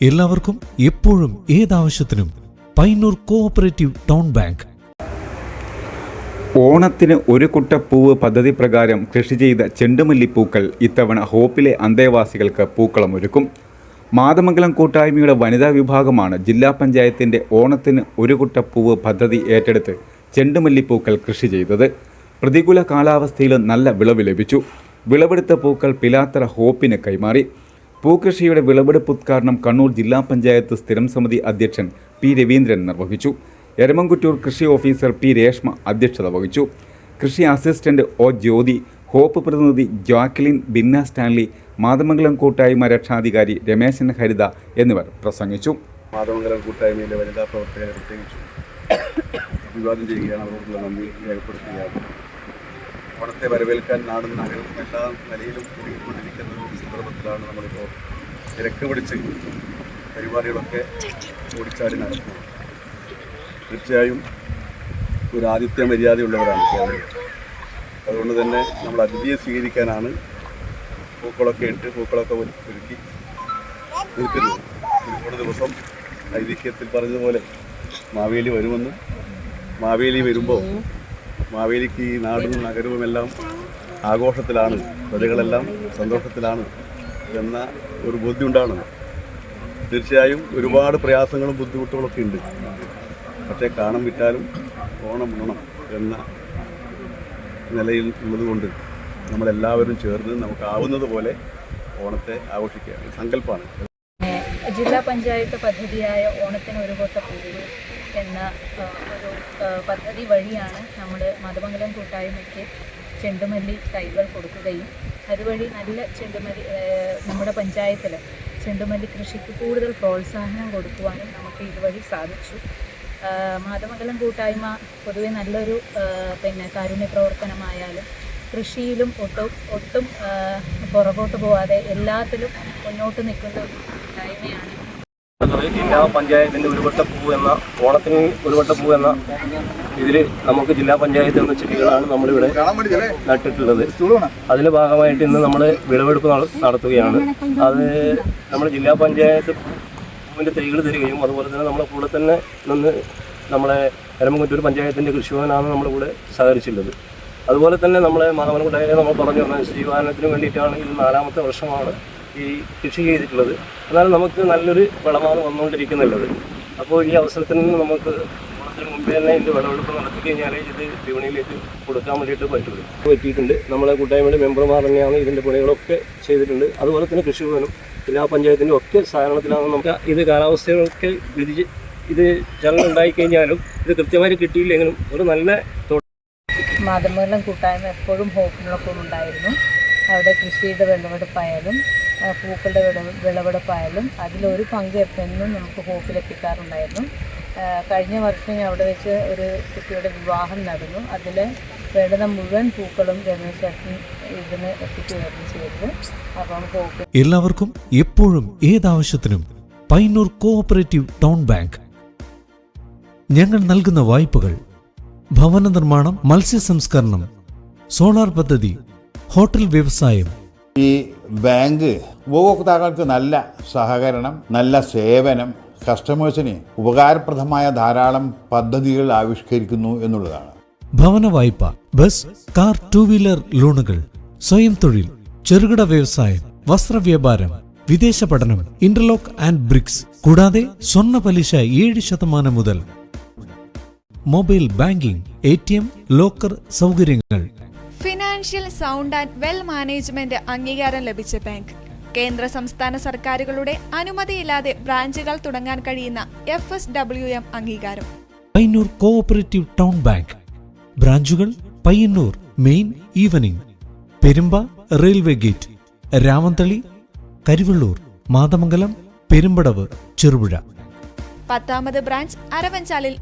എല്ലാവർക്കും എപ്പോഴും ഏതാവശ്യത്തിനും Payyanur cooperative town bank. ഓണത്തിന് ഒരു കുട്ടപ്പൂവ് പദ്ധതി പ്രകാരം കൃഷി ചെയ്ത ചെണ്ടുമല്ലിപ്പൂക്കൾ ഇത്തവണ ഹോപ്പിലെ അന്തേവാസികൾക്ക് പൂക്കളമൊരുക്കും. മാതമംഗലം കൂട്ടായ്മയുടെ വനിതാ വിഭാഗമാണ് ജില്ലാ പഞ്ചായത്തിൻ്റെ ഓണത്തിന് ഒരു കുട്ടപ്പൂവ് പദ്ധതി ഏറ്റെടുത്ത് ചെണ്ടുമല്ലിപ്പൂക്കൾ കൃഷി ചെയ്തത്. പ്രതികൂല കാലാവസ്ഥയിലും നല്ല വിളവ് ലഭിച്ചു. വിളവെടുത്ത പൂക്കൾ പിലാത്തറ ഹോപ്പിന് കൈമാറി. പൂക്കൃഷിയുടെ വിളവെടുപ്പ് ഉദ്ഘാടനം കണ്ണൂർ ജില്ലാ പഞ്ചായത്ത് സ്ഥിരം സമിതി അധ്യക്ഷൻ പി രവീന്ദ്രൻ നിർവഹിച്ചു. എരമംകുറ്റൂർ കൃഷി ഓഫീസർ പി രേഷ്മ അധ്യക്ഷത വഹിച്ചു. കൃഷി അസിസ്റ്റന്റ് ഒ ജ്യോതി, ഹോപ്പ് പ്രതിനിധി ജാക്ലിൻ ബിന്ന സ്റ്റാൻലി, മാതമംഗലം കൂട്ടായ്മ രക്ഷാധികാരി രമേശൻ ഹരിത എന്നിവർ പ്രസംഗിച്ചു. മാതമംഗലം കൂട്ടായ്മയിലെ വനിതാ പ്രവർത്തകരെ പ്രത്യേകിച്ചു അഭിവാദ്യം ചെയ്യുകയാണ്. അവരോടുള്ള നന്ദി രേഖപ്പെടുത്തുകയാണ്. ഓണത്തെ വരവേൽക്കാൻ നാടും നഗരവും എല്ലാ നിലയിലും ഒരുങ്ങിക്കൊണ്ടിരിക്കുന്ന ഒരു സന്ദർഭത്തിലാണ് നമ്മളിപ്പോൾ തിരക്ക് പിടിച്ച് പരിപാടികളൊക്കെ ഓടിച്ചാടി നടത്തുന്നത്. തീർച്ചയായും ഒരു ആതിഥ്യ മര്യാദയുള്ളവരാണ് കേരളം. അതുകൊണ്ട് തന്നെ നമ്മൾ അതിഥിയെ സ്വീകരിക്കാനാണ് പൂക്കളൊക്കെ ഇട്ട് പൂക്കളൊക്കെ ഒരുക്കി നിൽക്കുന്നത്. ഒരു ദിവസം ഐതിഹ്യത്തിൽ പറഞ്ഞതുപോലെ മാവേലി വരുമെന്നും മാവേലി വരുമ്പോൾ മാവേലിക്ക് ഈ നാടും നഗരവുമെല്ലാം ആഘോഷത്തിലാണ്, പ്രജകളെല്ലാം സന്തോഷത്തിലാണ് എന്ന ഒരു ബോധ്യമുണ്ടാണ്. തീർച്ചയായും ഒരുപാട് പ്രയാസങ്ങളും ബുദ്ധിമുട്ടുകളൊക്കെ ഉണ്ട്. പക്ഷേ കാണം വിറ്റാലും ഓണം ഉണ്ണണം എന്ന നിലയിൽ ഉള്ളതുകൊണ്ട് നമ്മളെല്ലാവരും ചേർന്ന് നമുക്കാവുന്നത് പോലെ ഓണത്തെ ആഘോഷിക്കുകയാണ്. സങ്കല്പമാണ്. ജില്ലാ പഞ്ചായത്ത് പദ്ധതിയായ ഓണത്തിന് ഒരു കൊട്ടപ്പൂവ് എന്ന ഒരു പദ്ധതി വഴിയാണ് നമ്മൾ മാതമംഗലം കൂട്ടായ്മയ്ക്ക് ചെണ്ടുമല്ലി തൈകൾ കൊടുക്കുകയും അതുവഴി നല്ല ചെണ്ടുമല്ലി നമ്മുടെ പഞ്ചായത്തിൽ ചെണ്ടുമല്ലി കൃഷിക്ക് കൂടുതൽ പ്രോത്സാഹനം കൊടുക്കുവാനും നമുക്ക് ഇതുവഴി സാധിച്ചു. മാതമംഗലം കൂട്ടായ്മ പൊതുവെ നല്ലൊരു കാരുണ്യ പ്രവർത്തനമായാലും കൃഷിയിലും ഒട്ടും പുറകോട്ട് പോവാതെ എല്ലാത്തിലും മുന്നോട്ട് നിൽക്കുന്ന ഒരു കൂട്ടായ്മയാണ്. ജില്ലാ പഞ്ചായത്തിൻ്റെ ഒരു വട്ടപ്പൂ എന്ന ഓണത്തിന് ഒരു വട്ടപ്പൂ എന്ന ഇതിൽ നമുക്ക് ജില്ലാ പഞ്ചായത്ത് എന്ന ചെടികളാണ് നമ്മളിവിടെ നട്ടിട്ടുള്ളത്. അതിൻ്റെ ഭാഗമായിട്ട് ഇന്ന് നമ്മൾ വിളവെടുപ്പ് നടത്തുകയാണ്. അത് നമ്മൾ ജില്ലാ പഞ്ചായത്ത് പൂവിൻ്റെ തൈകൾ തരികയും അതുപോലെ തന്നെ നമ്മുടെ കൂടെ തന്നെ നിന്ന് നമ്മളെ എരമംകുറ്റൂർ പഞ്ചായത്തിൻ്റെ കൃഷിഭവനാണ് നമ്മുടെ കൂടെ സഹകരിച്ചിട്ടുള്ളത്. അതുപോലെ തന്നെ നമ്മളെ മാതമംഗലം കൂട്ടായ്മ നമ്മൾ പറഞ്ഞു വന്ന ശ്രീവാഹനത്തിന് വേണ്ടിയിട്ടാണ് ഇത് 4ാമത്തെ വർഷമാണ് ഈ കൃഷി ചെയ്തിട്ടുള്ളത്. എന്നാൽ നമുക്ക് നല്ലൊരു വിളമാണ് വന്നുകൊണ്ടിരിക്കുന്നുള്ളത്. അപ്പോൾ ഈ അവസരത്തിൽ നിന്ന് നമുക്ക് ഓണത്തിന് മുമ്പേ തന്നെ ഇതിൻ്റെ വിളവെടുപ്പ് നടത്തി കഴിഞ്ഞാൽ ഇത് വിപണിയിലേക്ക് കൊടുക്കാൻ വേണ്ടിയിട്ട് പറ്റിയിട്ടുണ്ട്. നമ്മളെ കൂട്ടായ്മയുടെ മെമ്പർമാർ തന്നെയാണ് ഇതിൻ്റെ പണികളൊക്കെ ചെയ്തിട്ടുണ്ട്. അതുപോലെ തന്നെ കൃഷിഭവനും ജില്ലാ പഞ്ചായത്തിൻ്റെ ഒക്കെ സഹകരണത്തിലാണ് നമുക്ക് ഇത് കാലാവസ്ഥകളൊക്കെ വിധിച്ച് ഇത് ചലനം ഉണ്ടായിക്കഴിഞ്ഞാലും ഇത് കൃത്യമായിട്ട് കിട്ടിയില്ലെങ്കിലും ഒരു നല്ല മാതമംഗലം കൂട്ടായ്മ എപ്പോഴും ഹോപ്പിനൊപ്പം ഉണ്ടായിരുന്നു. അവിടെ കൃഷിയുടെ വിളവെടുപ്പായാലും പൂക്കളുടെ വിളവെടുപ്പായാലും അതിലൊരു പങ്ക് എന്നും നമുക്ക് ഹോപ്പിലെത്തിക്കാറുണ്ടായിരുന്നു. കഴിഞ്ഞ വർഷം അവിടെ വെച്ച് ഒരു കുട്ടിയുടെ വിവാഹം നടന്നു. അതിൽ വേണ്ടുന്ന മുഴുവൻ പൂക്കളും രമേശൻ ഇതിന് എത്തിക്കുകയായിരുന്നു ചെയ്തത്. അപ്പം ഹോപ്പ് എല്ലാവർക്കും എപ്പോഴും ഏതാവശ്യത്തിനും പയ്യന്നൂർ കോഓപ്പറേറ്റീവ് ടൗൺ ബാങ്ക്. ഞങ്ങൾ നൽകുന്ന വായ്പകൾ ഭവന നിർമ്മാണം, മത്സ്യ സംസ്കരണം, സോളാർ പദ്ധതി, ഹോട്ടൽ വ്യവസായം. ഈ ബാങ്ക് ഉപഭോക്താക്കൾക്ക് നല്ല സഹകരണം, നല്ല സേവനം, കസ്റ്റമേഴ്സിന് ഉപകാരപ്രദമായ ധാരാളം പദ്ധതികൾ ആവിഷ്കരിക്കുന്നു എന്നുള്ളതാണ്. ഭവന വായ്പ, ബസ്, കാർ, 2 വീലർ ലോണുകൾ, സ്വയം തൊഴിൽ, ചെറുകിട വ്യവസായം, വസ്ത്രവ്യാപാരം, വിദേശ പഠനം, ഇന്റർലോക്ക് ആൻഡ് ബ്രിക്സ്, കൂടാതെ സ്വർണ്ണ പലിശ 7% മുതൽ. മൊബൈൽ ബാങ്കിംഗ്, ATM, ലോക്കർ സൗകര്യങ്ങൾ. Financial sound and well management അംഗീകാരം ലഭിച്ച ബാങ്ക്. കേന്ദ്ര സംസ്ഥാന സർക്കാരുകളുടെ അനുമതിയില്ലാതെ ബ്രാഞ്ചുകൾ തുടങ്ങാൻ കഴിയുന്ന FSWM അംഗീകാരം. Payyanur cooperative town bank. ബ്രാഞ്ചുകൾ Payyanur main evening, Perumba railway gate, Ramanthali, Karivellur, Mathamangalam, Perumpadavu, Cherupuzha. 10ാമത് ബ്രാഞ്ച് അരവഞ്ചാലിൽ